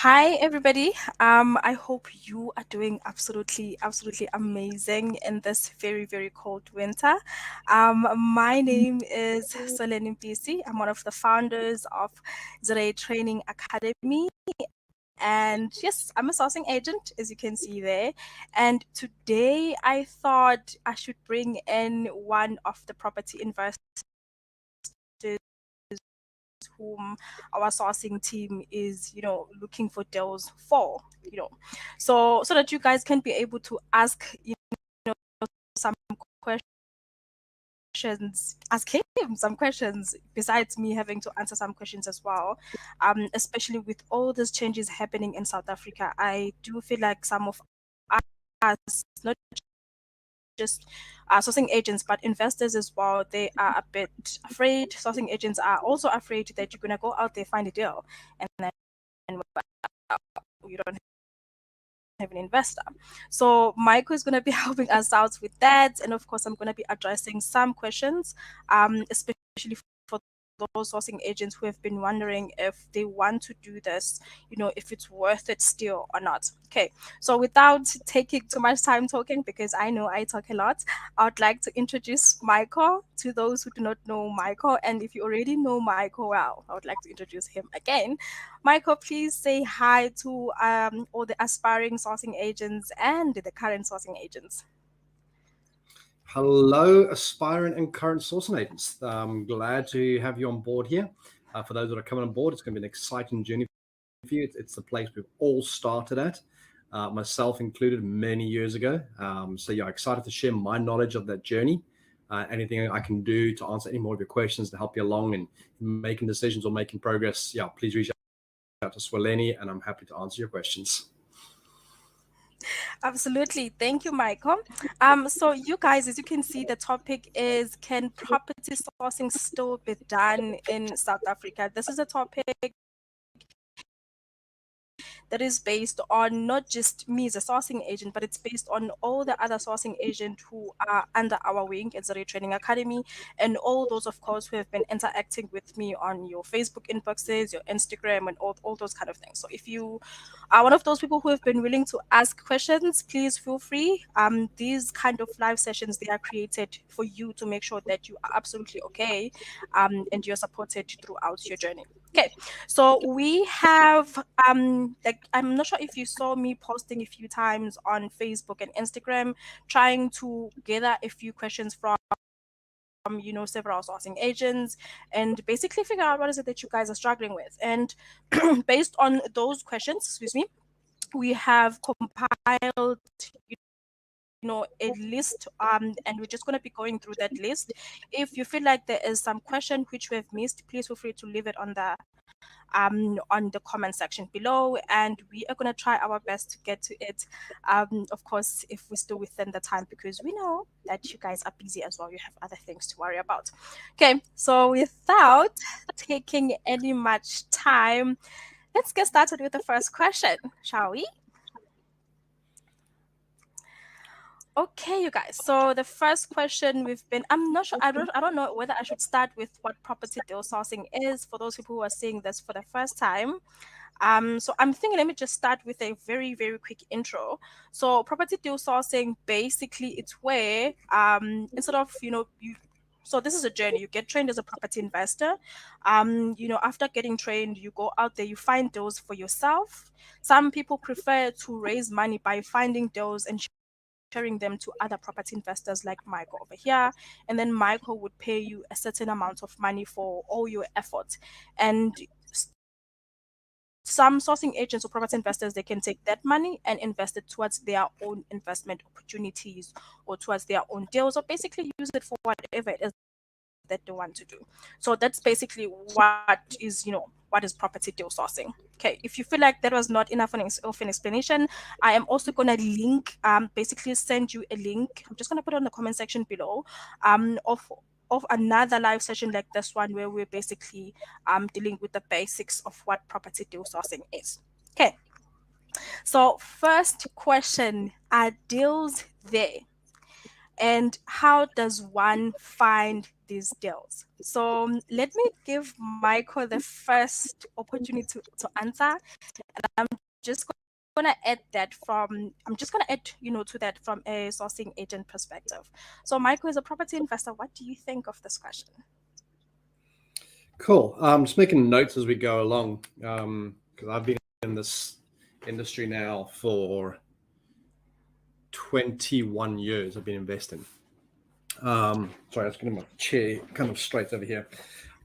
Hi, everybody. I hope you are doing absolutely amazing in this very, very cold winter. My name is Solene Mpisi. I'm one of the founders of Zere Training Academy. And yes, I'm a sourcing agent, as you can see there. And today I thought I should bring in one of the property investors whom our sourcing team is looking for deals for so that you guys can be able to ask know some questions, ask him some questions besides me having to answer some questions as well. Especially with all these changes happening in South Africa, I do feel like some of us, not just sourcing agents, but investors as well, they are a bit afraid. Sourcing agents are also afraid that you're going to go out there, find a deal, and then you don't have an investor. So Michael is going to be helping us out with that. And of course, I'm going to be addressing some questions, especially for those sourcing agents who have been wondering if they want to do this, if it's worth it still or not. Okay, so without taking too much time talking, because I know I talk a lot, I would like to introduce Michael to those who do not know Michael. And if you already know Michael well, I would like to introduce him again. Michael, please say hi to all the aspiring sourcing agents and the current sourcing agents. Hello, aspiring and current sourcing agents. I'm glad to have you on board here. For those that are coming on board, it's going to be an exciting journey for you. It's the place we've all started at, myself included, many years ago. So yeah, excited to share my knowledge of that journey. Anything I can do to answer any more of your questions to help you along in making decisions or making progress, yeah, please reach out to Swaleni, and I'm happy to answer your questions. Absolutely. Thank you, Michael. So you guys, as you can see, the topic is, can property sourcing still be done in South Africa? This is a topic that is based on not just me as a sourcing agent, but it's based on all the other sourcing agents who are under our wing at the Training Academy, and all those, of course, who have been interacting with me on your Facebook inboxes, your Instagram, and all those kind of things. So if you are one of those people who have been willing to ask questions, please feel free. These kind of live sessions, they are created for you to make sure that you are absolutely okay, and you're supported throughout your journey. Okay, so we have like, I'm not sure if you saw me posting a few times on Facebook and Instagram, trying to gather a few questions from several sourcing agents, and basically figure out what is it that you guys are struggling with. And based on those questions, excuse me, we have compiled a list, and we're just going to be going through that list. If you feel like there is some question which we have missed, please feel free to leave it on the comment section below, and we are going to try our best to get to it, of course, if we're still within the time, because we know that you guys are busy as well, you have other things to worry about. Okay, so without taking any much time, let's get started with the first question, shall we? Okay, you guys. So the first question we've been, I'm not sure, I don't know whether I should start with what property deal sourcing is for those people who are seeing this for the first time. So I'm thinking, let me just start with a very, very quick intro. So property deal sourcing, basically, it's where instead of you. So this is a journey. You get trained as a property investor. After getting trained, you go out there, you find deals for yourself. Some people prefer to raise money by finding deals and sharing them to other property investors like Michael over here. And then Michael would pay you a certain amount of money for all your efforts. And some sourcing agents or property investors, they can take that money and invest it towards their own investment opportunities or towards their own deals, or basically use it for whatever it is that they want to do. So that's basically what is property deal sourcing. Okay, if you feel like that was not enough of an explanation, I am also going to basically send you a link. I'm just going to put it on the comment section below, of another live session like this one, where we're basically dealing with the basics of what property deal sourcing is. Okay, so first question, are deals there? and how does one find these deals? So let me give Michael the first opportunity to answer. I'm just gonna add that from I'm just gonna add, to that from a sourcing agent perspective. So Michael is a property investor. What do you think of this question? Cool. Just making notes as we go along because I've been in this industry now for 21 years. I've been investing. Sorry, I was getting my chair kind of straight over here.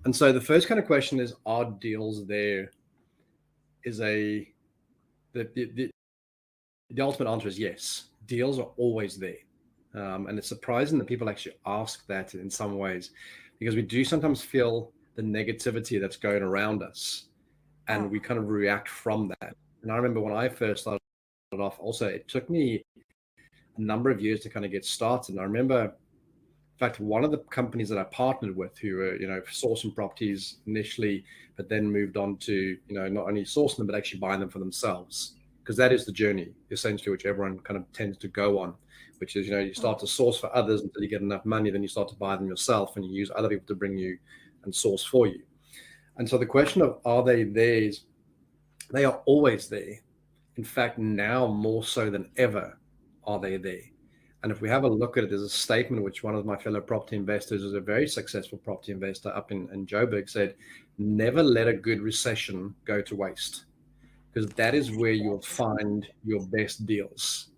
And so the first kind of question is, are deals there? Is a the ultimate answer is yes. Deals are always there. And it's surprising that people actually ask that in some ways, because we do sometimes feel the negativity that's going around us and we kind of react from that. And I remember when I first started off, also, it took me a number of years to kind of get started. And I remember, in fact, one of the companies that I partnered with who were, sourcing properties initially, but then moved on to, not only sourcing them, but actually buying them for themselves. Because that is the journey, essentially, which everyone kind of tends to go on, which is, you start to source for others until you get enough money, then you start to buy them yourself and you use other people to bring you and source for you. And so the question of are they there is, they are always there. In fact, now more so than ever are they there. And if we have a look at it, there's a statement which one of my fellow property investors, who's a very successful property investor up in Joburg, said, never let a good recession go to waste, because that is where you'll find your best deals.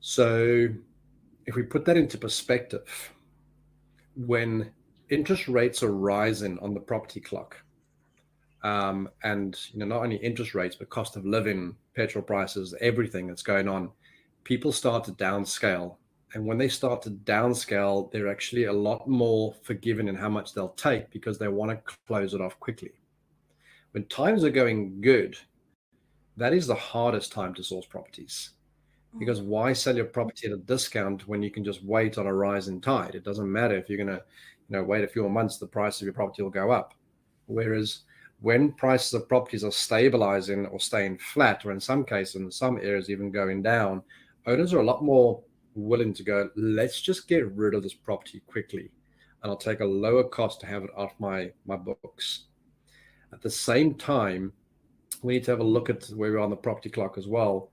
So if we put that into perspective, when interest rates are rising on the property clock, and not only interest rates but cost of living, petrol prices, everything that's going on, people start to downscale. And when they start to downscale, they're actually a lot more forgiving in how much they'll take because they want to close it off quickly. When times are going good, that is the hardest time to source properties, because why sell your property at a discount when you can just wait on a rising tide? It doesn't matter if you're going to wait a few more months, the price of your property will go up. Whereas when prices of properties are stabilizing or staying flat, or in some cases, in some areas, even going down, owners are a lot more willing to go, let's just get rid of this property quickly, and I'll take a lower cost to have it off my books. At the same time, we need to have a look at where we're on the property clock as well.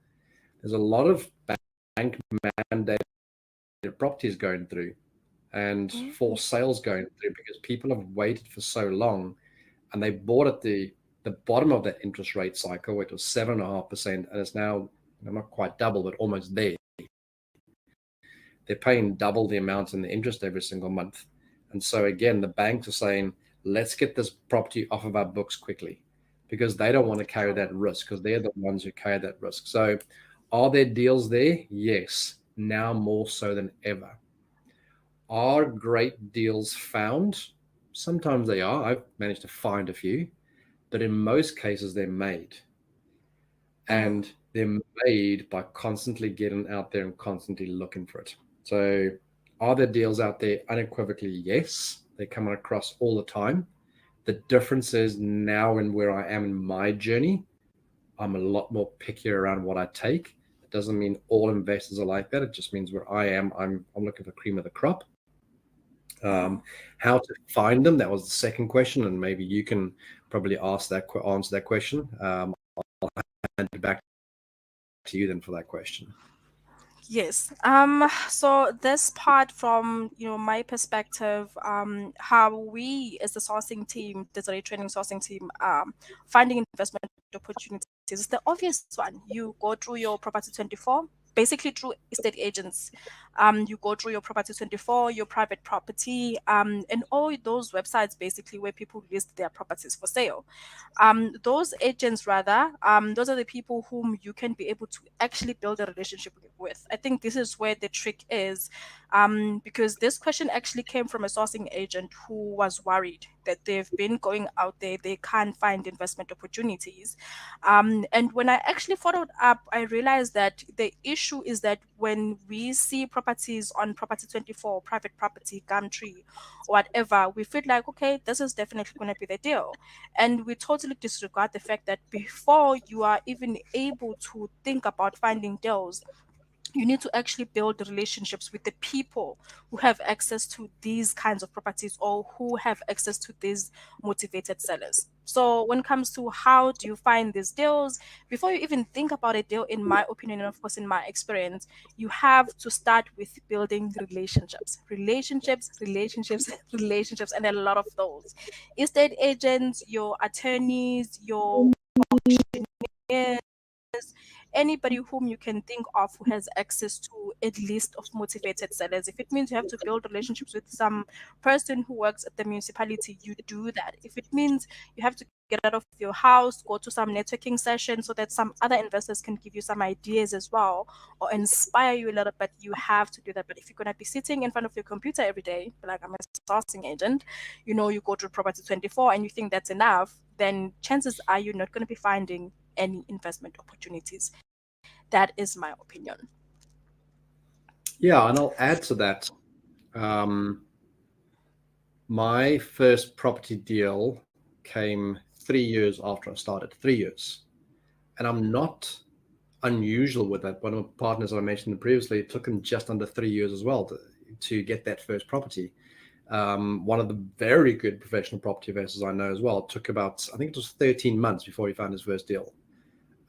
There's a lot of bank mandated properties going through and for sales going through because people have waited for so long, and they bought at the bottom of that interest rate cycle, where it was 7.5%, and it's now not quite double, but almost there. They're paying double the amount in the interest every single month. And so again, the banks are saying, let's get this property off of our books quickly, because they don't want to carry that risk, because they're the ones who carry that risk. So are there deals there? Yes, now more so than ever. Are great deals found? Sometimes they are. I've managed to find a few, but in most cases they're made. And they're made by constantly getting out there and constantly looking for it. So are there deals out there? Unequivocally, yes. They come across all the time. The difference is now, and where I am in my journey, I'm a lot more picky around what I take. It doesn't mean all investors are like that. It just means where I am, I'm looking for cream of the crop. How to find them, that was the second question, and maybe you can probably answer that question. I'll hand it back to you then for that question. Yes. So this part from, my perspective, how we as the sourcing team, the training sourcing team, finding investment opportunities is the obvious one. You go through your Property 24, basically through estate agents. You go through your Property 24, your private property, and all those websites basically where people list their properties for sale. Those agents rather, those are the people whom you can be able to actually build a relationship with. I think this is where the trick is, because this question actually came from a sourcing agent who was worried that they've been going out there, they can't find investment opportunities. And when I actually followed up, I realized that the issue is that when we see properties on Property 24, private property, Gumtree, whatever, we feel like, okay, this is definitely going to be the deal. And we totally disregard the fact that before you are even able to think about finding deals, You need to actually build relationships with the people who have access to these kinds of properties or who have access to these motivated sellers. So when it comes to how do you find these deals, before you even think about a deal, in my opinion, and of course in my experience, you have to start with building relationships. Relationships, relationships, and a lot of those. Estate agents, your attorneys, your auctioneers, anybody whom you can think of who has access to a list of motivated sellers. If it means you have to build relationships with some person who works at the municipality, you do that. If it means you have to get out of your house, go to some networking session so that some other investors can give you some ideas as well or inspire you a little bit, you have to do that. But if you're going to be sitting in front of your computer every day, like I'm a sourcing agent, you go to Property 24 and you think that's enough, then chances are you're not going to be finding any investment opportunities. That is my opinion. Yeah, and I'll add to that. Um, my first property deal came 3 years after I started. 3 years, and I'm not unusual with that. One of my partners I mentioned previously, it took him just under 3 years as well to get that first property. One of the very good professional property investors I know as well took about, I think it was 13 months before he found his first deal.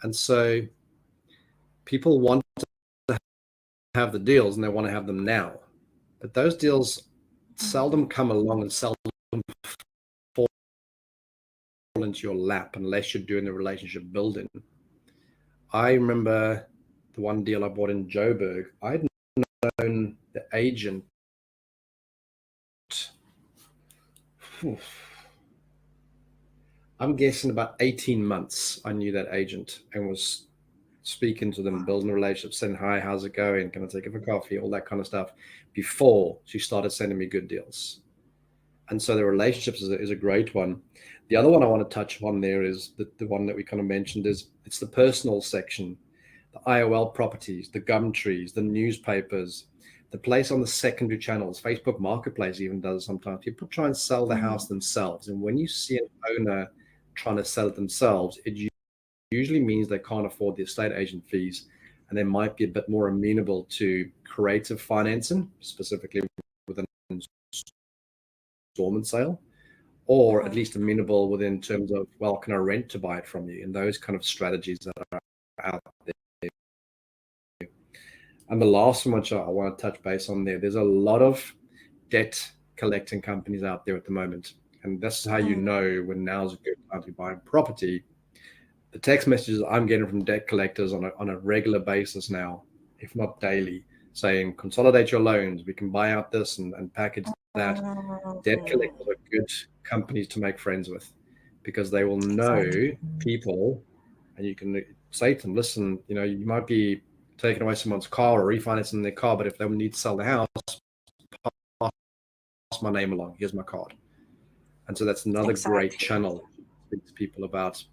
And so people want to have the deals and they want to have them now. But those deals seldom come along and seldom fall into your lap unless you're doing the relationship building. I remember the one deal I bought in Joburg. I'd known the agent, I'm guessing about 18 months. I knew that agent and was speaking to them, building a relationship, saying, hi, how's it going? Can I take it for coffee? All that kind of stuff before she started sending me good deals. And so the relationships is a great one. The other one I want to touch on there is the one that we kind of mentioned is it's the personal section, the IOL properties, the gum trees, the newspapers, the place on the secondary channels. Facebook Marketplace even does sometimes. People try and sell the house themselves. And when you see an owner trying to sell it themselves, it usually means they can't afford the estate agent fees and they might be a bit more amenable to creative financing, specifically with an installment sale, or at Mm-hmm. least amenable within terms of, well, can I rent to buy it from you? And those kind of strategies that are out there. And the last one, which I want to touch base on there, there's a lot of debt collecting companies out there at the moment. And this is how you know when now's a good time to buy property. The text messages I'm getting from debt collectors on a regular basis now, if not daily, saying, consolidate your loans, we can buy out this and package that. Debt collectors are good companies to make friends with because they will know Exactly. people and you can say to them, listen, you might be taking away someone's car or refinancing their car, but if they need to sell the house, pass my name along. Here's my card. And so that's another great Exactly. channel to speak to people about.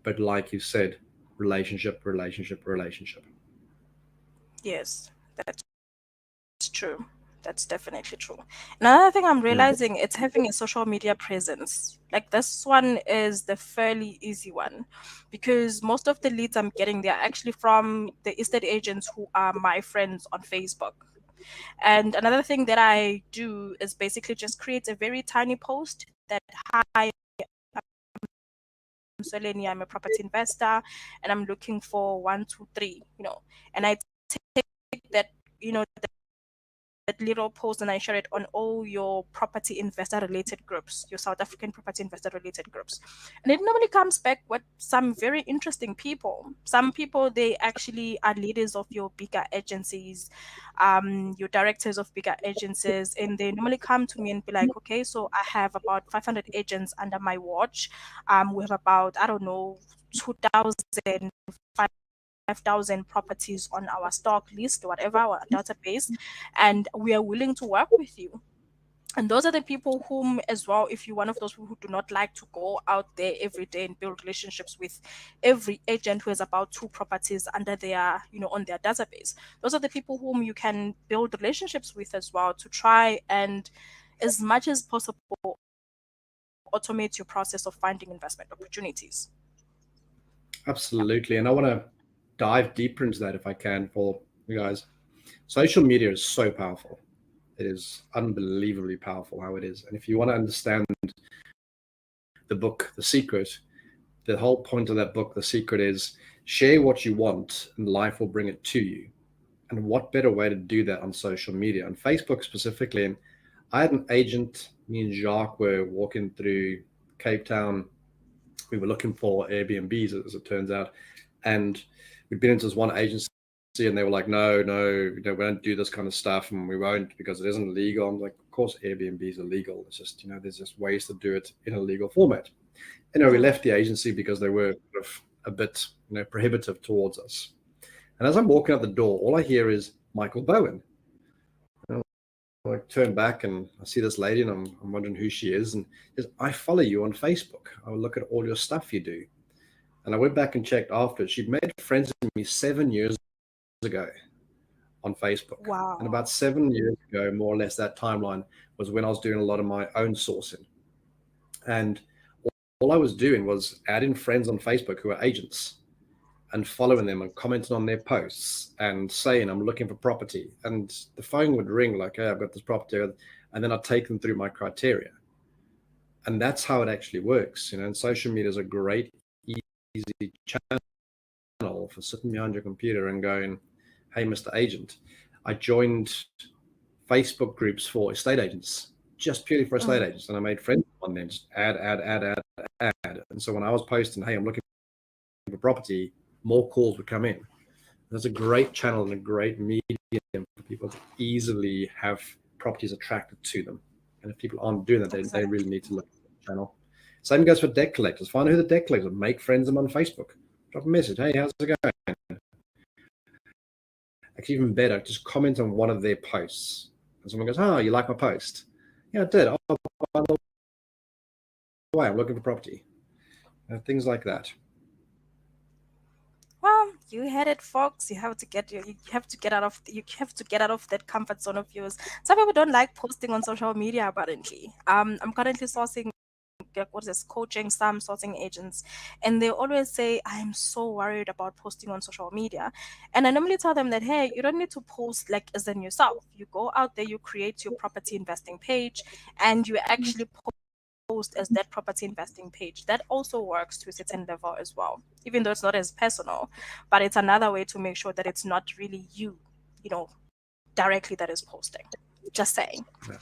But like you said, relationship, relationship, relationship. Yes, that's true. That's definitely true. Another thing I'm Mm. realizing, it's having a social media presence. Like this one is the fairly easy one because most of the leads I'm getting, they're actually from the estate agents who are my friends on Facebook. And another thing that I do is basically just create a very tiny post that, hi, I'm Soleni, I'm a property investor and I'm looking for one, two, three, and I take that, that little post and I share it on all your property investor related groups, your South African property investor related groups. And it normally comes back with some very interesting people. Some people, they actually are leaders of your bigger agencies, your directors of bigger agencies, and they normally come to me and be like, okay, so I have about 500 agents under my watch. We have about, I don't know, 2,000, 5,000 properties on our stock list, whatever, our database, and we are willing to work with you. And those are the people whom, as well, if you're one of those people who do not like to go out there every day and build relationships with every agent who has about two properties under their, on their database, those are the people whom you can build relationships with as well to try and, as much as possible, automate your process of finding investment opportunities. Absolutely. And I want to dive deeper into that if I can for you guys. Social media is so powerful. It is unbelievably powerful how it is. And if you want to understand the book, The Secret, the whole point of that book, The Secret, is share what you want and life will bring it to you. And what better way to do that on social media? On Facebook specifically, and I had an agent, me and Jacques were walking through Cape Town. We were looking for Airbnbs, as it turns out. And we'd been into this one agency and they were like, no, we don't do this kind of stuff and we won't because it isn't legal. I'm like, of course, Airbnbs are legal. It's just, there's just ways to do it in a legal format. We Mm. left the agency because they were sort of a bit, prohibitive towards us. And as I'm walking out the door, all I hear is Michael Bowen. I turn back and I see this lady and I'm wondering who she is. And she says, I follow you on Facebook. I will look at all your stuff you do. And I went back and checked after. She'd made friends with me 7 years ago on Facebook. And Wow. about 7 years ago, more or less, that timeline was when I was doing a lot of my own sourcing. And all I was doing was adding friends on Facebook who are agents and following them and commenting on their posts and saying I'm looking for property. And the phone would ring like, hey, I've got this property. And then I'd take them through my criteria. And that's how it actually works. And social media is a great, easy channel for sitting behind your computer and going, hey, Mr. Agent, I joined Facebook groups for estate agents, just purely for estate Mm. agents. And I made friends on them, just add. And so when I was posting, hey, I'm looking for property, more calls would come in. There's a great channel and a great medium for people to easily have properties attracted to them. And if people aren't doing that, they really Exactly. need to look at the channel. Same goes for debt collectors. Find out who the debt collectors are. Make friends with them on Facebook. Drop a message. Hey, how's it going? Actually, even better, just comment on one of their posts. And someone goes, oh, you like my post? Yeah, I did. Oh, by the way, I'm looking for property. Things like that. Well, you had it, folks. You have to get out of that comfort zone of yours. Some people don't like posting on social media. Apparently, I'm currently sourcing what is this, coaching some sourcing agents, and they always say I'm so worried about posting on social media, and I normally tell them that hey, you don't need to post like as in yourself. You go out there, you create your property investing page, and you actually post as that property investing page. That also works to a certain level as well, even though it's not as personal, but it's another way to make sure that it's not really you, you know, directly that is posting. Just saying. Yeah.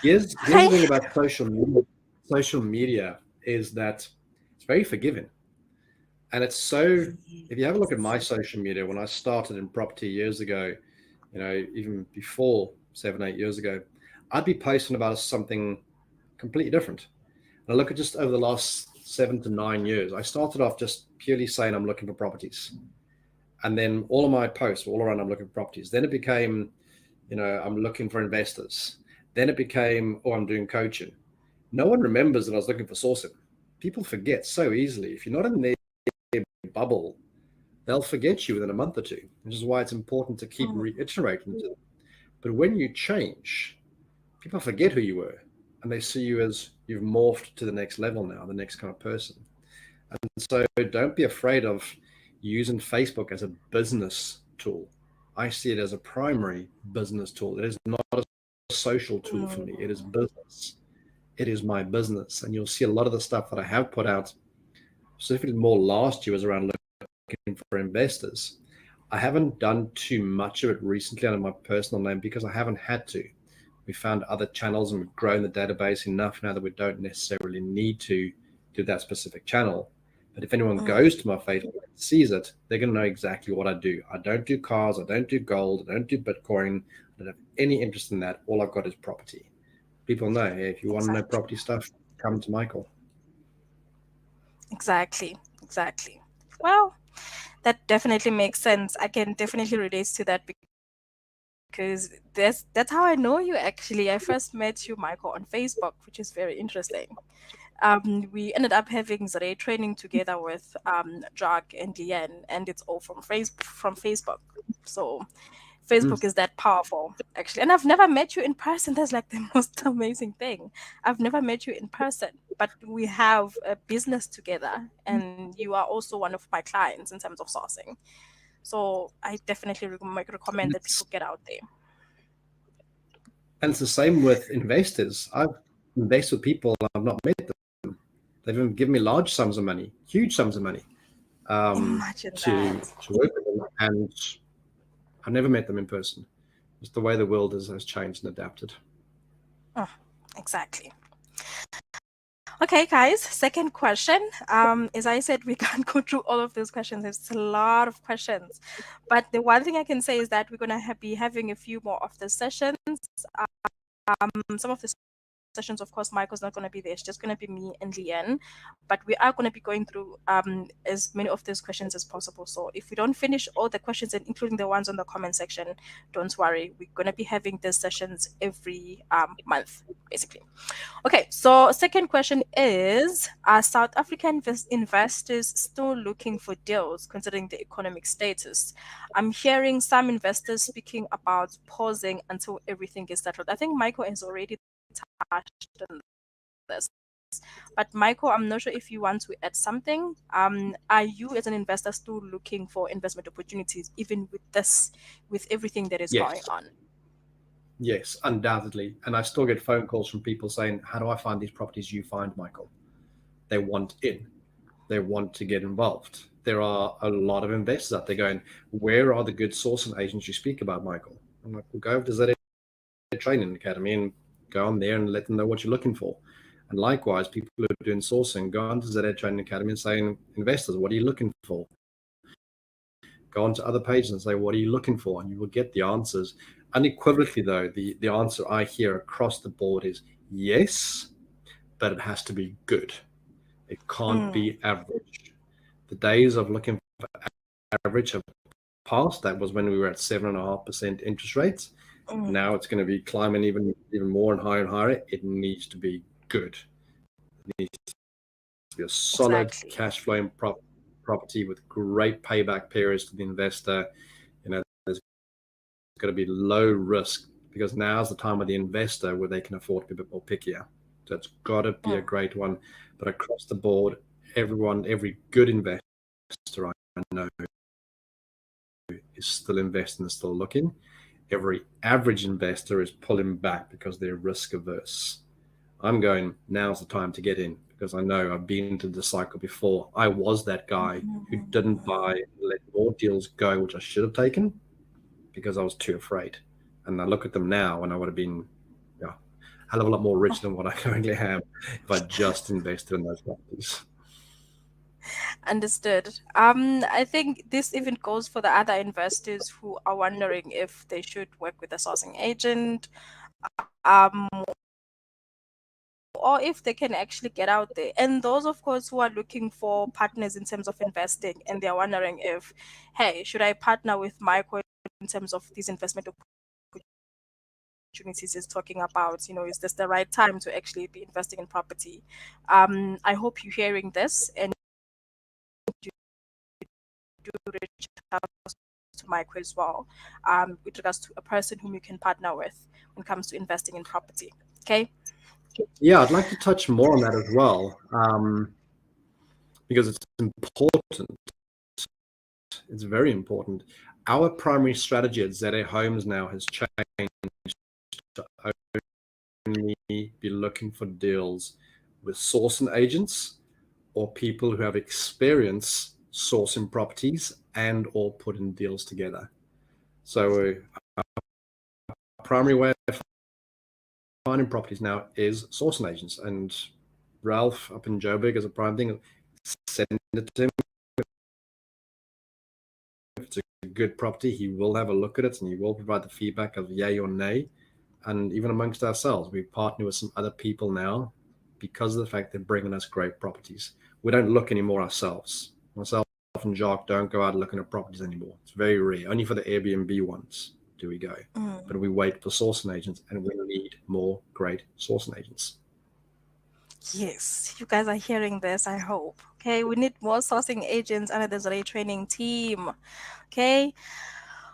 Here's Okay. the thing about social media. Social media is that it's very forgiving. And it's so, if you have a look at my Yes. social media, when I started in property years ago, even before 7, 8 years ago, I'd be posting about something completely different. And I look at just over the last 7 to 9 years, I started off just purely saying I'm looking for properties. And then all of my posts were all around I'm looking for properties. Then it became, I'm looking for investors. Then it became, oh, I'm doing coaching. No one remembers that I was looking for sourcing. People forget so easily. If you're not in their bubble, they'll forget you within a month or two, which is why it's important to keep Mm, reiterating to them. But when you change, people forget who you were and they see you as you've morphed to the next level now, the next kind of person. And so don't be afraid of using Facebook as a business tool. I see it as a primary business tool. It is not a social tool for me. mm, It is business. It is my business. And you'll see a lot of the stuff that I have put out, specifically more last year, was around looking for investors. I haven't done too much of it recently under my personal name because I haven't had to. We found other channels and we've grown the database enough now that we don't necessarily need to do that specific channel. But if anyone mm. goes to my Facebook and sees it, they're going to know exactly what I do. I don't do cars. I don't do gold. I don't do Bitcoin. I don't have any interest in that. All I've got is property. People know, hey, if you want to know Exactly. property stuff, come to Michael. Exactly. Exactly. Well, that definitely makes sense. I can definitely relate to that because that's how I know you actually. I first met you, Michael, on Facebook, which is very interesting. We ended up having Zare training together with Jack and Leanne, and it's all from Facebook. So Mm. Facebook is that powerful, actually. And I've never met you in person. That's like the most amazing thing. I've never met you in person, but we have a business together, and you are also one of my clients in terms of sourcing. So I definitely recommend that people It's, get out there. and it's the same with investors. I've invested with people and I've not met them. They've even given me large sums of money, huge sums of money, Imagine to that. work with them, and I've never met them in person. Just the way the world has changed and adapted. Oh, exactly. Okay, guys, second question. As I said, we can't go through all of those questions. There's a lot of questions. But the one thing I can say is that we're going to be having a few more of the sessions. Some of the sessions, of course, Michael's not going to be there. It's just going to be me and Leanne. But we are going to be going through as many of those questions as possible. So if we don't finish all the questions, and including the ones on the comment section, don't worry. We're going to be having these sessions every month, basically. Okay, so second question is, are South African investors still looking for deals considering the economic status? I'm hearing some investors speaking about pausing until everything is settled. I think Michael has already touched on this. But Michael, I'm not sure if you want to add something. Are you as an investor still looking for investment opportunities even with this, with everything that is going Yes, on? yes, undoubtedly. And I still get phone calls from people saying, "How do I find these properties you find, Michael?" They want in, they want to get involved. There are a lot of investors out there going, "Where are the good sourcing agents you speak about, Michael?" I'm like, "Well, go over to ZA Training Academy and go on there and let them know what you're looking for." And likewise, people who are doing sourcing, go on to ZA Training Academy and saying, "Investors, what are you looking for?" Go onto other pages and say, "What are you looking for?" And you will get the answers. Unequivocally, though, the answer I hear across the board is yes, but it has to be good. It can't Mm, be average. The days of looking for average have passed. That was when we were at 7.5% interest rates. mm, Now it's going to be climbing even more and higher. It needs to be good. It needs to be a solid exactly. cash flowing property with great payback periods to the investor. There's got to be low risk because now's the time of the investor where they can afford to be a bit more pickier. So it's got to be a Mm, great one. But across the board, every good investor I know is still investing and still looking. Every average investor is pulling back because they're risk averse. I'm going, now's the time to get in because I know I've been to the cycle before. I was that guy who didn't buy, let more deals go, which I should have taken because I was too afraid. And I look at them now and I would have been, yeah, a hell of a lot more rich than what I currently am if I just invested in those properties. understood. I think this even goes for the other investors who are wondering if they should work with a sourcing agent, um, or if they can actually get out there. And those, of course, who are looking for partners in terms of investing, and they're wondering if, hey, should I partner with Michael in terms of these investment opportunities is talking about? Is this the right time to actually be investing in property? I hope you're hearing this and you do reach out to Michael as well, with regards to a person whom you can partner with when it comes to investing in property. Okay. Yeah, I'd like to touch more on that as well because it's important. It's very important. Our primary strategy at ZA Homes now has changed to only be looking for deals with sourcing agents or people who have experience sourcing properties and or putting deals together. So our primary way of finding properties now is sourcing agents. And Ralph up in Joburg is a prime thing. Send it to him. If it's a good property, he will have a look at it and he will provide the feedback of yay or nay. And even amongst ourselves, we partner with some other people now because of the fact they're bringing us great properties. We don't look anymore ourselves. Myself and Jacques don't go out looking at properties anymore. It's very rare. Only for the Airbnb ones do we go. Mm. But we wait for sourcing agents and we need more great sourcing agents. Yes, you guys are hearing this, I hope. Okay, we need more sourcing agents under the Zare training team. Okay.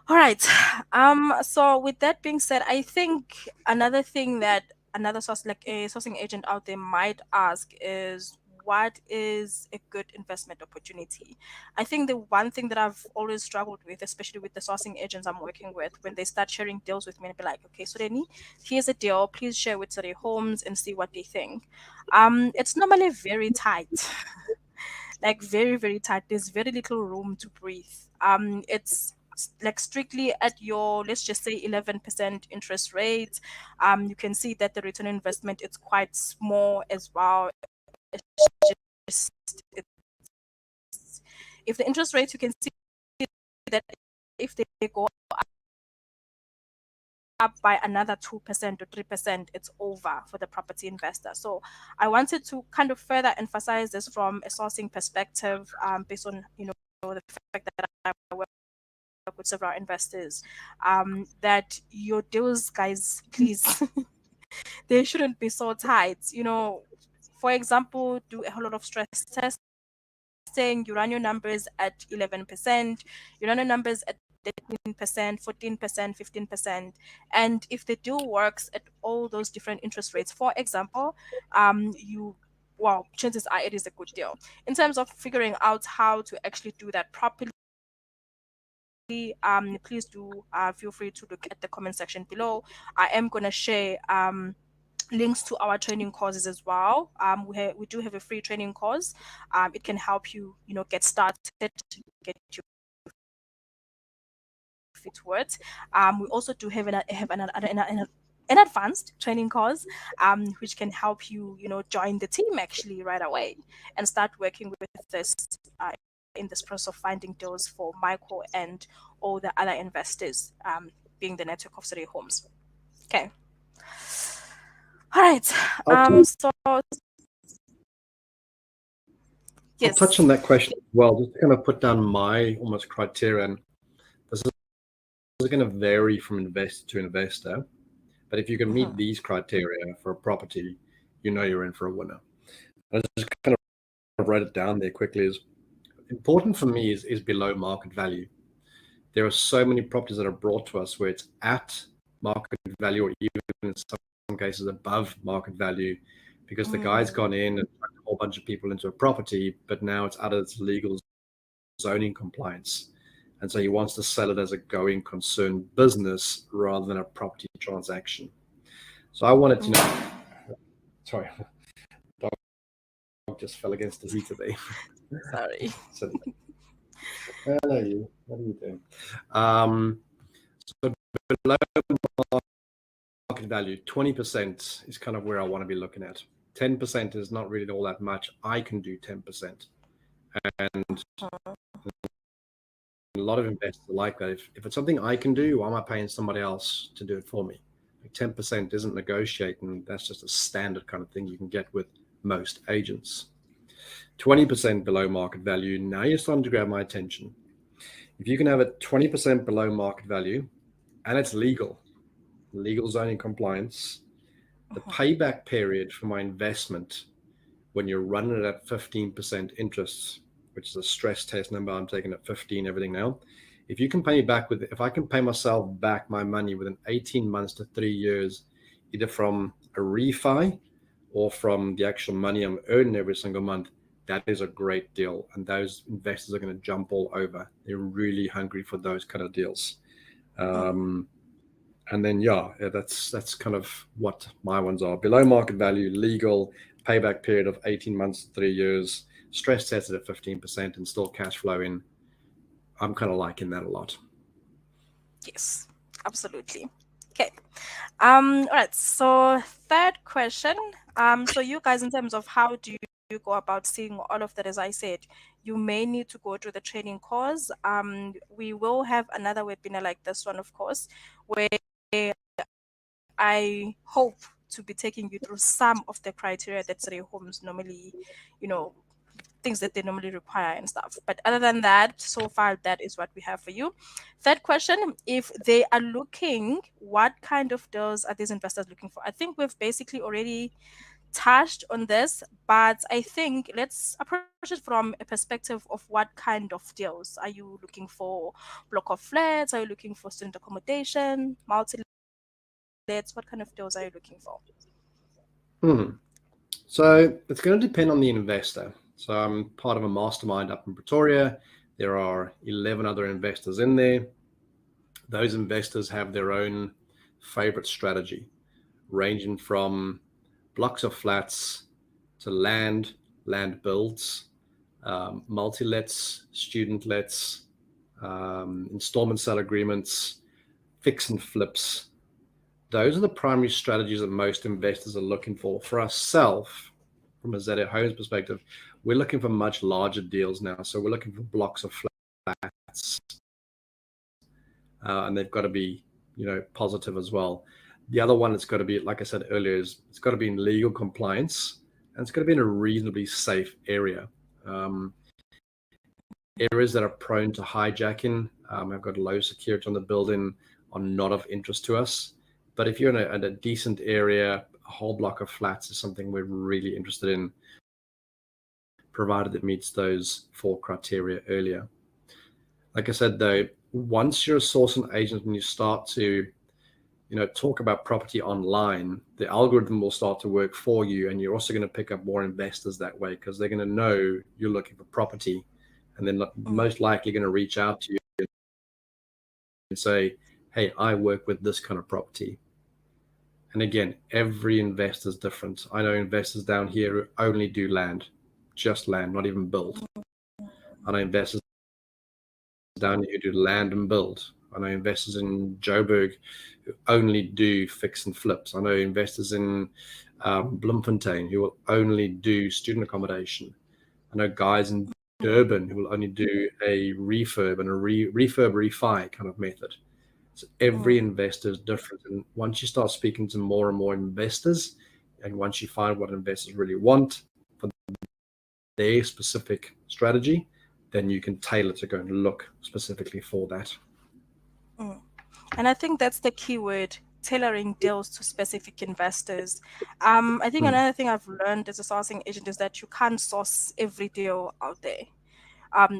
All right. So with that being said, I think another thing that another source like a sourcing agent out there might ask is what is a good investment opportunity. I think the one thing that I've always struggled with, especially with the sourcing agents I'm working with, when they start sharing deals with me and be like, okay, so Reni, here's a deal, please share with Surrey Homes and see what they think. It's normally very tight. Like very, very tight. There's very little room to breathe. Like strictly at your, let's just say, 11% interest rate. You can see that the return on investment is quite small as well. If the interest rates, you can see that if they go up by another 2% or 3%, it's over for the property investor. So I wanted to kind of further emphasize this from a sourcing perspective, based on, the fact that I work with several investors, that your deals, guys, please, they shouldn't be so tight. For example, do a whole lot of stress testing. You run your numbers at 11%, you run your numbers at 13%, 14%, 15%. And if the deal works at all those different interest rates, for example, you well, chances are it is a good deal. In terms of figuring out how to actually do that properly, please do feel free to look at the comment section below. I am gonna share links to our training courses as well. We do have a free training course. It can help you, get started, get your feet wet. We also do an advanced training course, which can help you, join the team actually right away and start working with this in this process of finding deals for Michael and all the other investors, being the network of City Homes. Okay. All right. I'll, t- So I'll touch yes. on that question as well, just to kind of put down my almost criteria. And this is going to vary from investor to investor. But if you can meet Mhm. these criteria for a property, you're in for a winner. I just kind of wrote it down there quickly. Is important for me is below market value. There are so many properties that are brought to us where it's at market value or even in some cases above market value because the guy's Mm. gone in and a whole bunch of people into a property, but now it's out of its legal zoning compliance. And so he wants to sell it as a going concern business rather than a property transaction. So I wanted to know, Mm. sorry, dog just fell against the heater there. Sorry. So, hello, you. What are you doing? So below market value, 20% is kind of where I want to be looking at. 10% is not really all that much. I can do 10%. And a lot of investors are like that. If it's something I can do, why am I paying somebody else to do it for me? Like 10% isn't negotiating. That's just a standard kind of thing you can get with most agents. 20% below market value. Now you're starting to grab my attention. If you can have it 20% below market value and it's legal zoning compliance, the payback period for my investment when you're running it at 15% interest, which is a stress test number, I'm taking at 15, everything now. If I can pay myself back my money within 18 months to 3 years, either from a refi or from the actual money I'm earning every single month, that is a great deal. And those investors are going to jump all over. They're really hungry for those kind of deals. Um, and then that's kind of what my ones are: below market value, legal, payback period of 18 months to 3 years, stress tested at 15%, and still cash flowing. I'm kind of liking that a lot. Yes, absolutely. Okay. All right. So third question. So you guys, in terms of how do you go about seeing all of that, as I said, you may need to go through the training course. We will have another webinar like this one, of course, where I hope to be taking you through some of the criteria that City Homes normally, you know, things that they normally require and stuff. But other than that, so far that is what we have for you. Third question, if they are looking, what kind of deals are these investors looking for? I think we've basically already touched on this, but I think let's approach it from a perspective of what kind of deals. Are you looking for block of flats? Are you looking for student accommodation, multi-lets? What kind of deals are you looking for? Hmm. So it's going to depend on the investor. So I'm part of a mastermind up in Pretoria. There are 11 other investors in there. Those investors have their own favorite strategy, ranging from blocks of flats to land builds, multi-lets, student lets, installment sale agreements, fix and flips. Those are the primary strategies that most investors are looking for. For ourselves, from a ZA Homes perspective, we're looking for much larger deals now. So we're looking for blocks of flats, and they've got to be, positive as well. The other one that's got to be, like I said earlier, is it's got to be in legal compliance, and it's got to be in a reasonably safe area. Um, Areas that are prone to hijacking, have got low security on the building, are not of interest to us. But if you're in a decent area, a whole block of flats is something we're really interested in, provided it meets those four criteria earlier. Like I said, though, once you're a sourcing agent and you start to talk about property online, the algorithm will start to work for you, and you're also going to pick up more investors that way because they're going to know you're looking for property, and then Mm, most likely going to reach out to you and say, hey, I work with this kind of property. And again, every investor is different. I know investors down here who only do land, just land, not even build. I know investors down here who do land and build. I know investors in Joburg who only do fix and flips. I know investors in Bloemfontein who will only do student accommodation. I know guys in Durban who will only do a refurb and a refurb refi kind of method. So every mm, investor is different. And once you start speaking to more and more investors, and once you find what investors really want for their specific strategy, then you can tailor to go and look specifically for that. mm. And I think that's the key word, tailoring deals to specific investors. I think Mm. another thing I've learned as a sourcing agent is that you can't source every deal out there.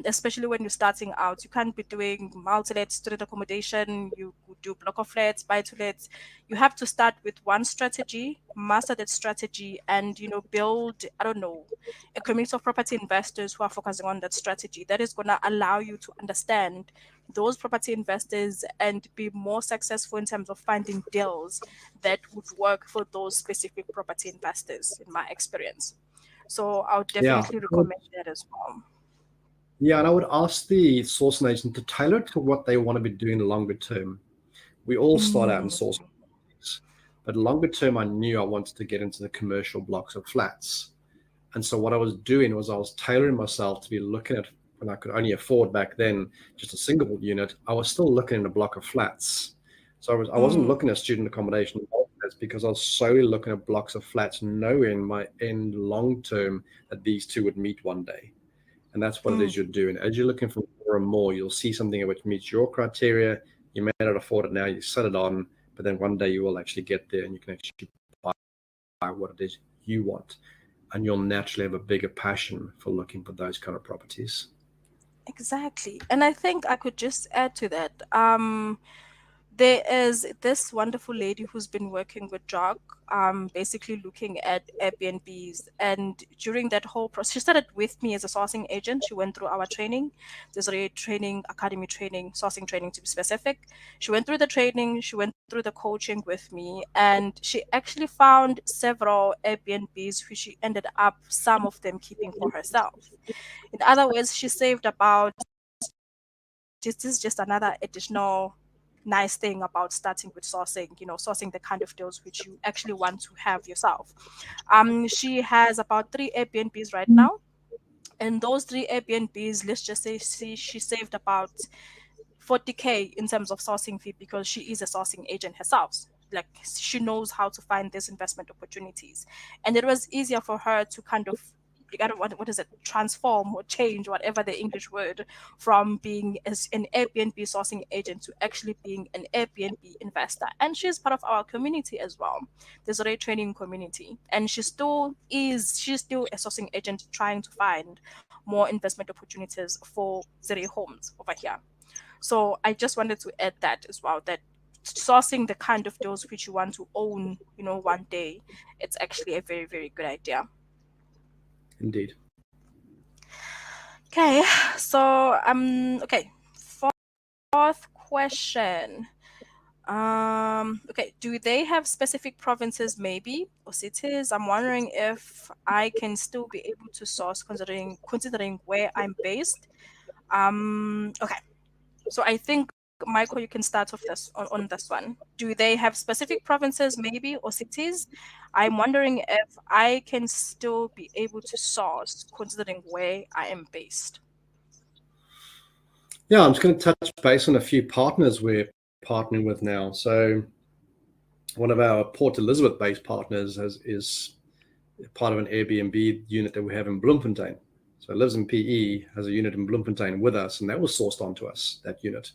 Especially when you're starting out. You can't be doing multi-let student accommodation, you could do block of flats, buy to lets. You have to start with one strategy, master that strategy, and build, I don't know, a community of property investors who are focusing on that strategy. That is gonna allow you to understand those property investors and be more successful in terms of finding deals that would work for those specific property investors, in my experience. So I would Yeah. definitely recommend that as well. Yeah, and I would ask the sourcing agent to tailor it to what they want to be doing longer term. We all start out in Mm, sourcing, but longer term, I knew I wanted to get into the commercial blocks of flats. And so what I was doing was I was tailoring myself to be looking at, when I could only afford back then just a single unit, I was still looking at a block of flats. So I wasn't mm, looking at student accommodation flats because I was solely looking at blocks of flats, knowing my end long term that these two would meet one day. And that's what it mm. is you're doing. As you're looking for more and more, you'll see something which meets your criteria. You may not afford it now, you set it on, but then one day you will actually get there and you can actually buy what it is you want. And you'll naturally have a bigger passion for looking for those kind of properties. Exactly. And I think I could just add to that. There is this wonderful lady who's been working with Jock, basically looking at Airbnbs. And during that whole process, she started with me as a sourcing agent. She went through our training. There's a training, academy training, sourcing training to be specific. She went through the training, she went through the coaching with me, and she actually found several Airbnbs which she ended up, some of them keeping for herself. In other words, she saved about, this is just another additional nice thing about starting with sourcing, sourcing the kind of deals which you actually want to have yourself. She has about three Airbnbs right now. And those three Airbnbs, let's just say she saved about 40K in terms of sourcing fee because she is a sourcing agent herself. Like, she knows how to find these investment opportunities, and it was easier for her to kind of, I don't, what is it, transform or change, whatever the English word, from being as an Airbnb sourcing agent to actually being an Airbnb investor. And she's part of our community as well. There's a rate training community, and she's still a sourcing agent trying to find more investment opportunities for Zere homes over here. So I just wanted to add that as well, that sourcing the kind of deals which you want to own, one day, it's actually a very, very good idea. Indeed. Okay, so okay, fourth question. Okay, do they have specific provinces maybe or cities? I'm wondering if I can still be able to source considering where I'm based. Okay. So I think Michael, you can start off on this one. Do they have specific provinces maybe or cities? I'm wondering if I can still be able to source considering where I am based. Yeah, I'm just going to touch base on a few partners we're partnering with now. So one of our Port Elizabeth based partners is part of an Airbnb unit that we have in Bloemfontein. So lives in PE, has a unit in Bloemfontein with us, and that was sourced onto us, that unit.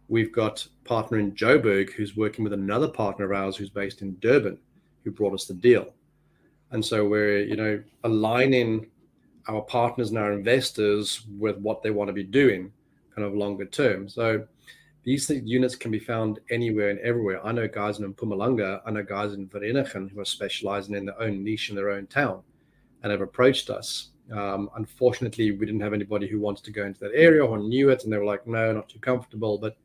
We've got a partner in Joburg who's working with another partner of ours who's based in Durban, who brought us the deal. And so we're, aligning our partners and our investors with what they want to be doing kind of longer term. So these units can be found anywhere and everywhere. I know guys in Mpumalanga, I know guys in Vereeniging who are specializing in their own niche in their own town and have approached us. Unfortunately, we didn't have anybody who wanted to go into that area or knew it, and they were like, no, not too comfortable. But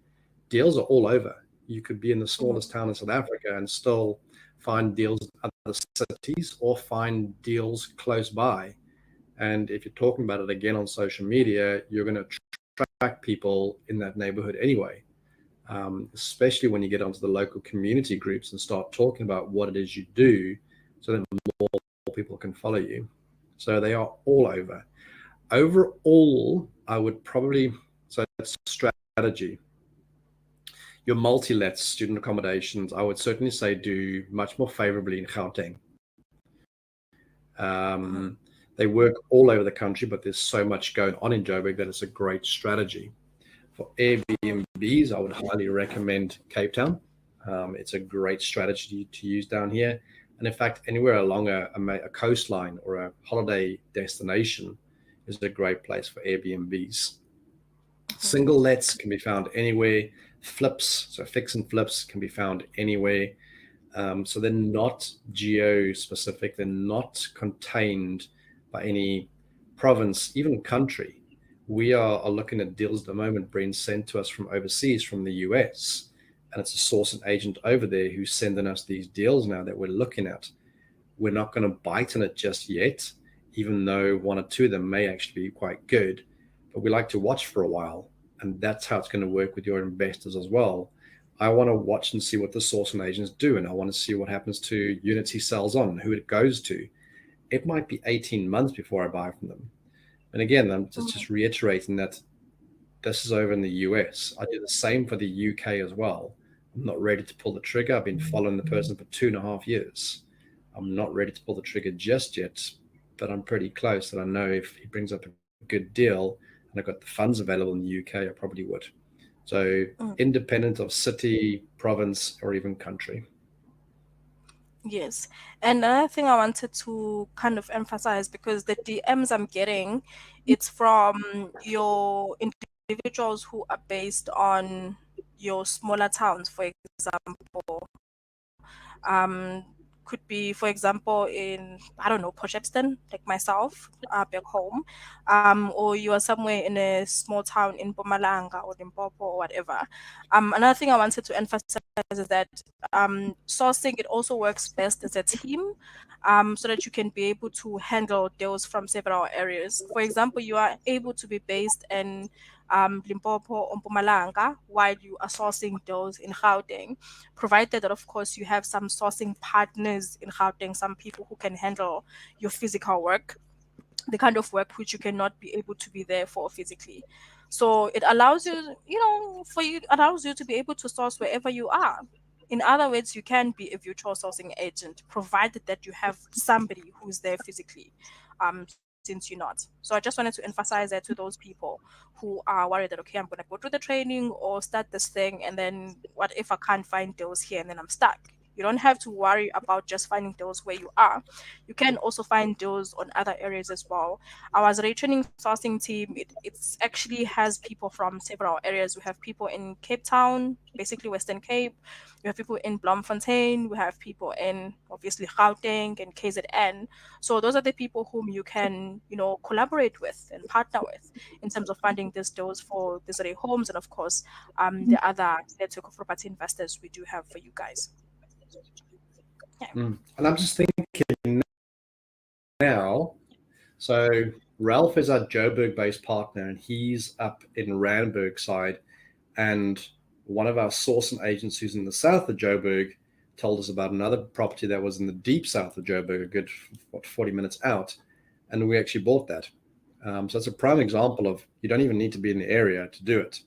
deals are all over. You could be in the smallest town in South Africa and still find deals in other cities or find deals close by. And if you're talking about it again on social media, you're going to attract people in that neighborhood anyway, especially when you get onto the local community groups and start talking about what it is you do so that more people can follow you. So they are all over. Overall, I would probably, so that's strategy. Your multi-lets, student accommodations, I would certainly say do much more favorably in Gauteng. They work all over the country, but there's so much going on in Joburg that it's a great strategy. For Airbnbs, I would highly recommend Cape Town. It's a great strategy to use down here. And in fact, anywhere along a coastline or a holiday destination is a great place for Airbnbs. Single lets can be found anywhere. Flips, so fix and flips, can be found anywhere. So they're not geo specific, they're not contained by any province, even country. We are looking at deals at the moment being sent to us from overseas, from the US, and it's a source and agent over there who's sending us these deals now that we're looking at. We're not going to bite on it just yet, even though one or two of them may actually be quite good, but we like to watch for a while, and that's how it's going to work with your investors as well. I want to watch and see what the source and agents do, and I want to see what happens to units he sells on, who it goes to. It might be 18 months before I buy from them. And again, I'm just reiterating that this is over in the US. I do the same for the UK as well. I'm not ready to pull the trigger. I've been following the person for 2.5 years. I'm not ready to pull the trigger just yet, but I'm pretty close. And I know if he brings up a good deal and I've got the funds available in the UK, I probably would. So independent of city, province, or even country. Yes. And another thing I wanted to kind of emphasize, because the DMs I'm getting, it's from your individuals who are based on your smaller towns, for example. Um, could be, for example, in, I don't know, Potchefstroom, like myself, back home, or you are somewhere in a small town in Mpumalanga or Limpopo or whatever. Another thing I wanted to emphasize is that sourcing, it also works best as a team, so that you can be able to handle deals from several areas. For example, you are able to be based in Limpopo or Mpumalanga while you are sourcing deals in Gauteng, provided that, of course, you have some sourcing partners in Gauteng, some people who can handle your physical work, the kind of work which you cannot be able to be there for physically. So it allows you, allows you to be able to source wherever you are. In other words, you can be a virtual sourcing agent, provided that you have somebody who's there physically, since you're not. So I just wanted to emphasize that to those people who are worried that, okay, I'm going to go through the training or start this thing, and then what if I can't find deals here and then I'm stuck? You don't have to worry about just finding deals where you are. You can also find deals on other areas as well. Our retraining sourcing team, it's actually has people from several areas. We have people in Cape Town, basically Western Cape. We have people in Bloemfontein. We have people in obviously Gauteng and KZN. So those are the people whom you can, collaborate with and partner with in terms of finding these deals for these homes, and of course, the other network of property investors we do have for you guys. Yeah. And I'm just thinking now, so Ralph is our Joburg-based partner, and he's up in Randburg side. And one of our sourcing agents who's in the south of Joburg told us about another property that was in the deep south of Joburg, a good 40 minutes out, and we actually bought that. So that's a prime example of you don't even need to be in the area to do it.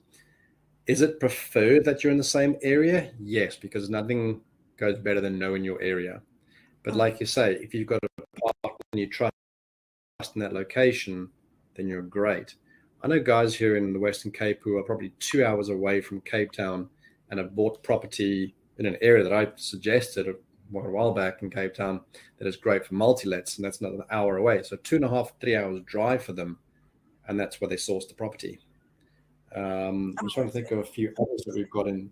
Is it preferred that you're in the same area? Yes, because nothing goes better than knowing your area. But Mm, like you say, if you've got a partner and you trust in that location, then you're great. I know guys here in the Western Cape who are probably 2 hours away from Cape Town and have bought property in an area that I suggested a while back in Cape Town that is great for multi-lets, and that's another hour away. So 2.5, 3 hours drive for them, and that's where they source the property. I'm trying to think amazing. of a few others that we've got in.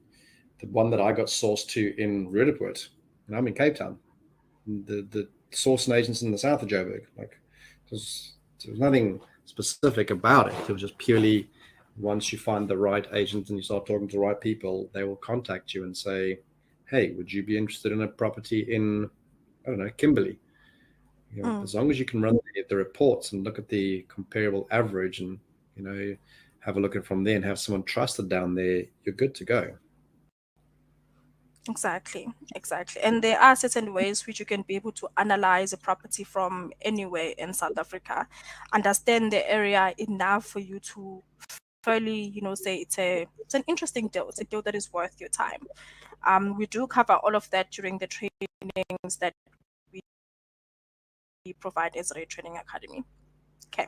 The one that I got sourced to in Rudderpoort, and I'm in Cape Town. The sourcing agents in the south of Joburg, like there was nothing specific about it. It was just purely once you find the right agent and you start talking to the right people, they will contact you and say, "Hey, would you be interested in a property in, I don't know, Kimberley?" Mm. As long as you can run the reports and look at the comparable average and you know have a look at it from there and have someone trusted down there, you're good to go. Exactly, exactly. And there are certain ways which you can be able to analyze a property from anywhere in South Africa, understand the area enough for you to fairly, say it's an interesting deal. It's a deal that is worth your time. We do cover all of that during the trainings that we provide as a training academy. Okay.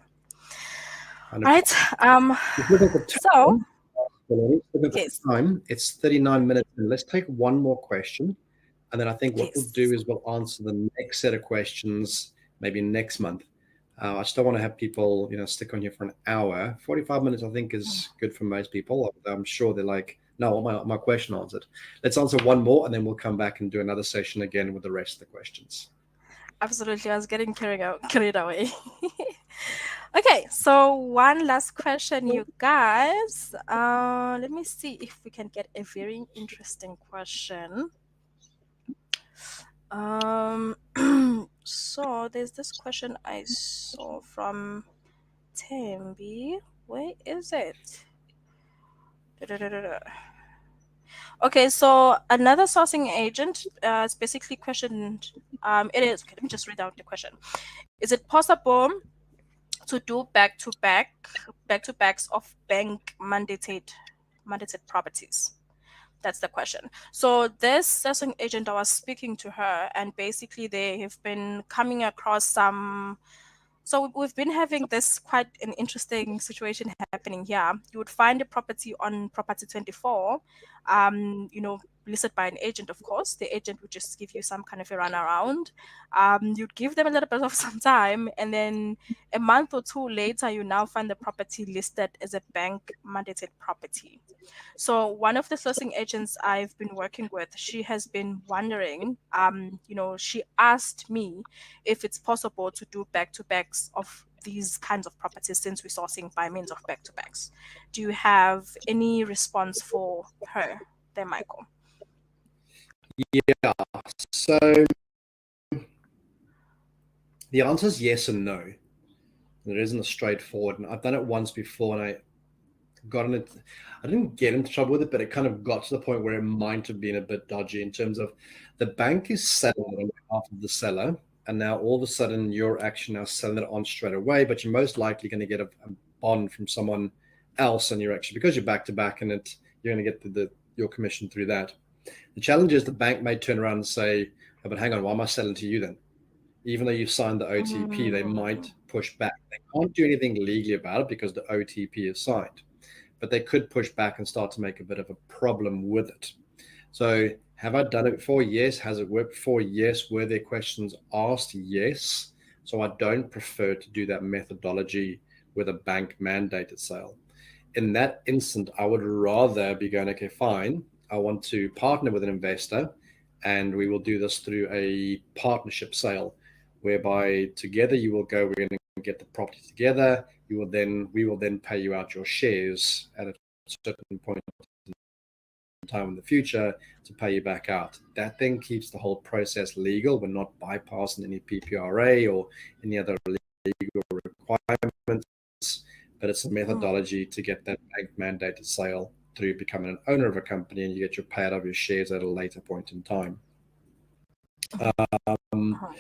All right. 100%. Um. Just look at the So time. Let's look at the yes, time. It's 39 minutes. And let's take one more question. And then I think what we'll do yes. is we'll answer the next set of questions maybe next month. I just don't want to have people, stick on here for an hour. 45 minutes, I think, is good for most people. I'm sure they're like, no, I want my question answered. Let's answer one more, and then we'll come back and do another session again with the rest of the questions. Absolutely. I was getting carried away. Okay, so one last question, you guys. Let me see if we can get a very interesting question. Um, so there's this question I saw from Tembi. Where is it? Da-da-da-da-da. Okay, so another sourcing agent is basically questioned. It is. Okay, let me just read out the question. Is it possible to do back to backs of bank mandated properties? That's the question. So this sourcing agent, I was speaking to her, and basically they have been coming across some. So we've been having this quite an interesting situation happening here. You would find a property on Property 24, listed by an agent, of course. The agent would just give you some kind of a runaround. You'd give them a little bit of some time, and then a month or two later, you now find the property listed as a bank mandated property. So one of the sourcing agents I've been working with, she has been wondering, she asked me if it's possible to do back to backs of these kinds of properties since we're sourcing by means of back to backs. Do you have any response for her there, Michael? Yeah. So the answer is yes and no. There isn't a straightforward. And I've done it once before, and got in it. I didn't get into trouble with it, but it kind of got to the point where it might have been a bit dodgy in terms of the bank is selling it on behalf of the seller, and now all of a sudden you're actually now selling it on straight away, but you're most likely going to get a bond from someone else, and you're actually because you're back to back, and you're going to get your commission through that. The challenge is the bank may turn around and say, oh, "But hang on, why am I selling to you then?" Even though you've signed the OTP, they Mm, might push back. They can't do anything legally about it because the OTP is signed, but they could push back and start to make a bit of a problem with it. So Have I done it before? Yes. Has it worked before? Yes. Were there questions asked? Yes. So I don't prefer to do that methodology with a bank mandated sale. In that instant, I would rather be going, okay, fine. I want to partner with an investor, and we will do this through a partnership sale, whereby together you will go, we're going to get the property together. We will then pay you out your shares at a certain point time in the future to pay you back out. That then keeps the whole process legal. We're not bypassing any PPRA or any other legal requirements, but it's a Mm. methodology to get that bank mandated sale through becoming an owner of a company, and you get your payout of your shares at a later point in time. Um, Uh-huh.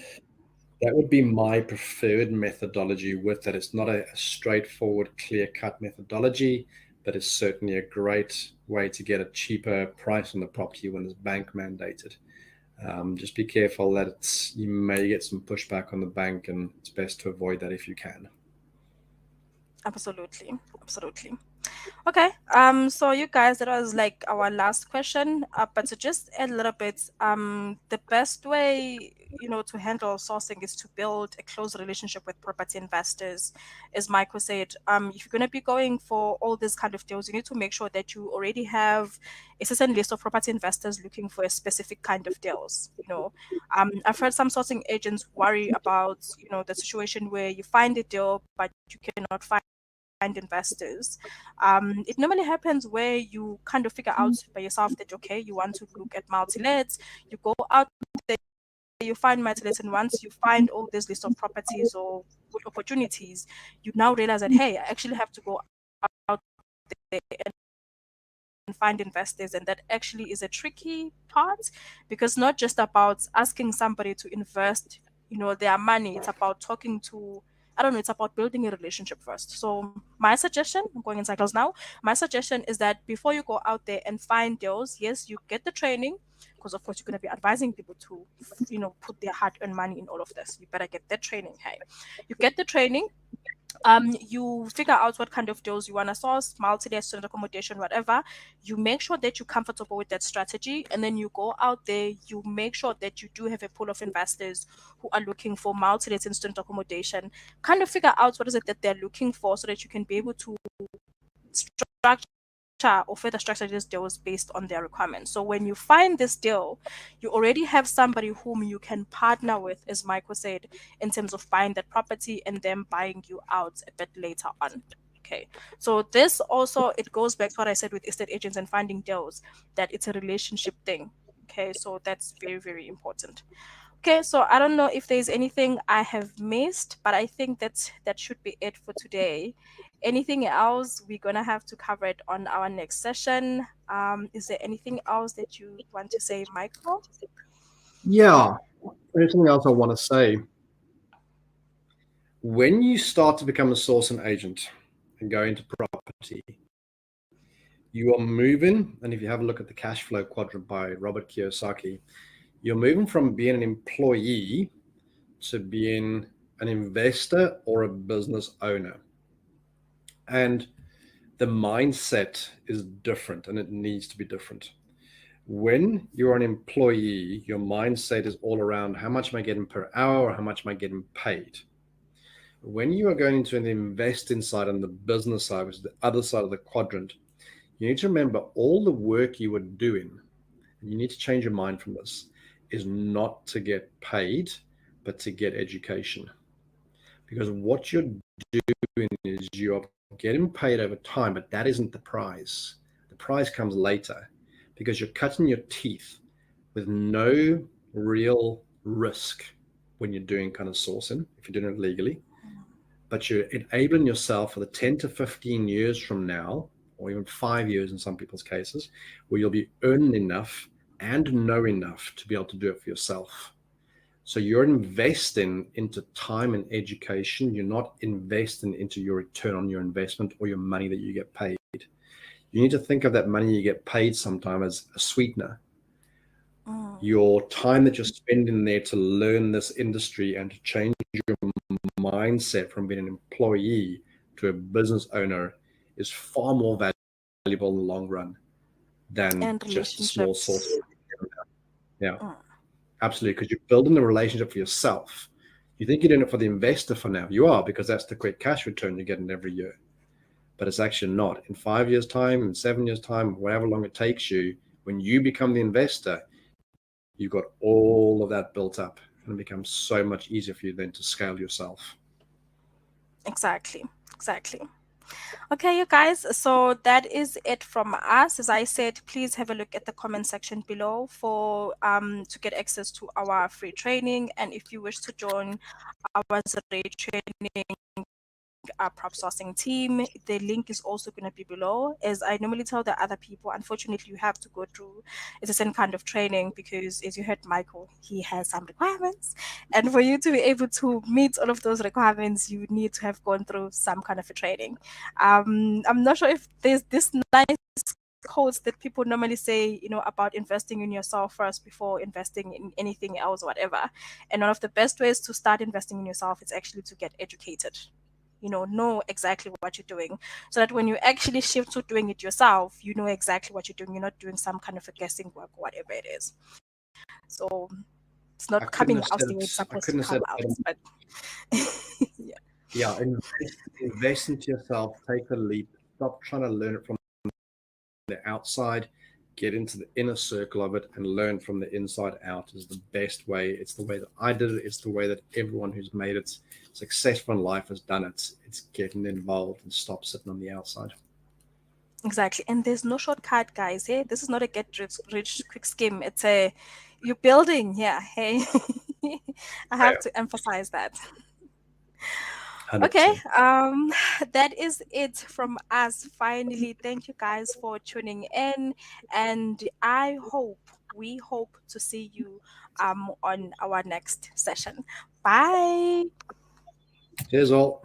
that would be my preferred methodology with that. It's not a straightforward, clear cut methodology, but it's certainly a great way to get a cheaper price on the property when it's bank mandated. Just be careful that you may get some pushback on the bank, and it's best to avoid that if you can. Absolutely. Absolutely. Okay. So you guys, that was like our last question. But to just add a little bit, the best way, to handle sourcing is to build a close relationship with property investors. As Michael said, if you're gonna be going for all these kind of deals, you need to make sure that you already have a certain list of property investors looking for a specific kind of deals. I've heard some sourcing agents worry about, the situation where you find a deal, but you cannot find investors. It normally happens where you kind of figure out by yourself that okay, you want to look at multi-lets, you go out there, you find multi-lets, and once you find all this list of properties or good opportunities, you now realize that hey, I actually have to go out there and find investors, and that actually is a tricky part because not just about asking somebody to invest their money, it's about talking to, I don't know, it's about building a relationship first. So my suggestion, I'm going in cycles now, my suggestion is that before you go out there and find deals, yes, you get the training, because of course you're going to be advising people to put their hard-earned money in all of this. You better get that training. Hey, you get the training, you figure out what kind of deals you want to source, multi-day student accommodation, whatever. You make sure that you're comfortable with that strategy, and then you go out there, you make sure that you do have a pool of investors who are looking for multi-day student accommodation. Kind of figure out what is it that they're looking for so that you can be able to structure or further structure these deals based on their requirements. So when you find this deal, you already have somebody whom you can partner with, as Michael said, in terms of buying that property and then buying you out a bit later on. Okay. So this also, it goes back to what I said with estate agents and finding deals, that it's a relationship thing. Okay. So that's very, very important. Okay, so I don't know if there's anything I have missed, but I think that should be it for today. Anything else, we're gonna have to cover it on our next session. Is there anything else that you want to say, Michael? Yeah, there's something else I want to say. When you start to become a sourcing agent and go into property, you are moving, and if you have a look at the cash flow quadrant by Robert Kiyosaki, you're moving from being an employee to being an investor or a business owner. And the mindset is different, and it needs to be different. When you're an employee, your mindset is all around how much am I getting per hour or how much am I getting paid. When you are going into an investing side on the business side, which is the other side of the quadrant, you need to remember all the work you were doing, and you need to change your mind from this, is not to get paid, but to get education. Because what you're doing is you're getting paid over time, but that isn't the prize. The prize comes later because you're cutting your teeth with no real risk when you're doing kind of sourcing, if you're doing it legally, but you're enabling yourself for the 10 to 15 years from now, or even 5 years in some people's cases, where you'll be earning enough and know enough to be able to do it for yourself. So you're investing into time and education. You're not investing into your return on your investment or your money that you get paid. You need to think of that money you get paid sometime as a sweetener. Mm. Your time that you're spending there to learn this industry and to change your mindset from being an employee to a business owner is far more valuable in the long run than And just a small source. relationships. Yeah, Mm, absolutely. Because you're building the relationship for yourself. You think you're doing it for the investor for now. You are, because that's the quick cash return you're getting every year. But it's actually not. In 5 years' time, in 7 years' time, whatever long it takes you, when you become the investor, you've got all of that built up, and it becomes so much easier for you then to scale yourself. exactly. Exactly. Okay, you guys, so that is it from us. As I said, please have a look at the comment section below for to get access to our free training. And if you wish to join our Zare training prop sourcing team, the link is also going to be below. As I normally tell the other people, unfortunately you have to go through it's a certain kind of training because, as you heard Michael, he has some requirements, and for you to be able to meet all of those requirements you need to have gone through some kind of a training. I'm not sure if there's this nice quotes that people normally say, about investing in yourself first before investing in anything else, whatever. And one of the best ways to start investing in yourself is actually to get educated. Know exactly what you're doing, so that when you actually shift to doing it yourself, you know exactly what you're doing. You're not doing some kind of a guessing work, whatever it is. So it's I not couldn't coming have out said the way it. it's I supposed to couldn't have said come it out. better. But yeah, Yeah, invest into yourself. Take the leap. Stop trying to learn it from the outside. Get into the inner circle of it and learn from the inside out is the best way. It's the way that I did it. It's the way that everyone who's made it successful in life has done it. It's getting involved and stop sitting on the outside. exactly. And there's no shortcut, guys. Hey, this is not a get rich quick scheme. It's a you're building. Yeah. Hey, I have Yeah, to emphasize that. Okay, 100%. that is it from us. Finally, thank you guys for tuning in, and we hope to see you on our next session. Bye. Cheers, all.